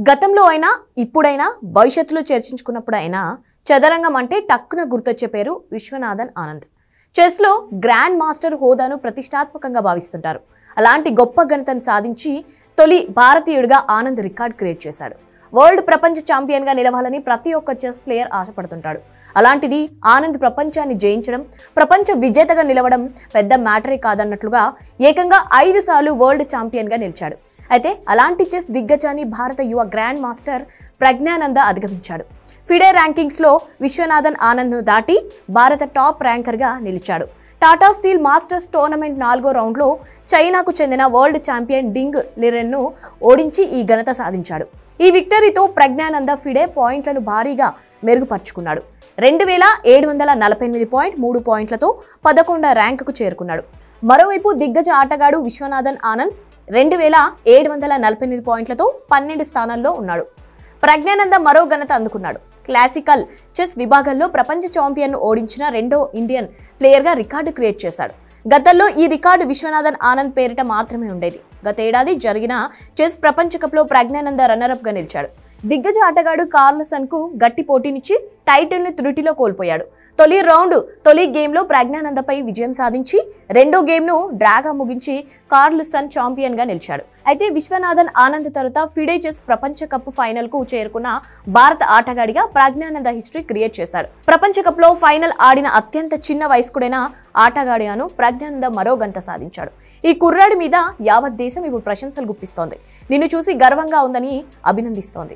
గతంలో అయినా ఇప్పుడైనా భవిష్యత్తులో చర్చించుకున్నప్పుడైనా చదరంగం అంటే టక్కున గుర్తొచ్చే పేరు విశ్వనాథన్ ఆనంద్. చెస్లో గ్రాండ్ మాస్టర్ హోదాను ప్రతిష్టాత్మకంగా భావిస్తుంటారు. అలాంటి గొప్ప ఘనతను సాధించి తొలి భారతీయుడిగా ఆనంద్ రికార్డ్ క్రియేట్ చేశాడు. వరల్డ్ ప్రపంచ ఛాంపియన్గా నిలవాలని ప్రతి ఒక్క చెస్ ప్లేయర్ ఆశపడుతుంటాడు. అలాంటిది ఆనంద్ ప్రపంచాన్ని జయించడం, ప్రపంచ విజేతగా నిలవడం పెద్ద మ్యాటరే కాదన్నట్లుగా ఏకంగా 5 సార్లు వరల్డ్ ఛాంపియన్గా నిలిచాడు. అయితే అలాంటి చెస్ దిగ్గజాన్ని భారత యువ గ్రాండ్ మాస్టర్ ప్రజ్ఞానంద అధిగమించాడు. ఫిడే ర్యాంకింగ్స్లో విశ్వనాథన్ ఆనంద్ను దాటి భారత టాప్ ర్యాంకర్గా నిలిచాడు. టాటా స్టీల్ మాస్టర్స్ టోర్నమెంట్ 4వ రౌండ్లో చైనాకు చెందిన వరల్డ్ ఛాంపియన్ డింగ్ లిరెన్ను ఓడించి ఈ ఘనత సాధించాడు. ఈ విక్టరీతో ప్రజ్ఞానంద ఫిడే పాయింట్లను భారీగా మెరుగుపరుచుకున్నాడు. 2748.3 పాయింట్లతో 11వ ర్యాంకుకు చేరుకున్నాడు. మరోవైపు దిగ్గజ ఆటగాడు విశ్వనాథన్ ఆనంద్ 2748 పాయింట్లతో 12 స్థానాల్లో ఉన్నాడు. ప్రజ్ఞానంద మరో ఘనత అందుకున్నాడు. క్లాసికల్ చెస్ విభాగంలో ప్రపంచ ఛాంపియన్ను ఓడించిన రెండో ఇండియన్ ప్లేయర్గా రికార్డు క్రియేట్ చేశాడు. గతంలో ఈ రికార్డు విశ్వనాథన్ ఆనంద్ పేరిట మాత్రమే ఉండేది. గతేడాది జరిగిన చెస్ ప్రపంచ కప్లో ప్రజ్ఞానంద రన్నరప్గా నిలిచాడు. దిగ్గజ ఆటగాడు కార్ల్సన్కు గట్టి పోటీనిచ్చి టైటిల్ను త్రుటిలో కోల్పోయాడు. తొలి గేమ్లో ప్రజ్ఞానందపై విజయం సాధించి రెండో గేమ్ను డ్రాగా ముగించి కార్ల్సన్ ఛాంపియన్గా నిలిచాడు. అయితే విశ్వనాథన్ ఆనంద్ తరువాత ఫిడే చెస్ ప్రపంచ కప్ ఫైనల్కు చేరుకున్న భారత ఆటగాడిగా ప్రజ్ఞానంద హిస్టరీ క్రియేట్ చేశాడు. ప్రపంచ కప్లో ఫైనల్ ఆడిన అత్యంత చిన్న వయస్కుడైన ఆటగాడిగాను ప్రజ్ఞానంద మరో ఘనత సాధించాడు. ఈ కుర్రాడి మీద యావత్ దేశం ఇప్పుడు ప్రశంసలు గుప్పిస్తోంది. నిన్ను చూసి గర్వంగా ఉందని అభినందిస్తోంది.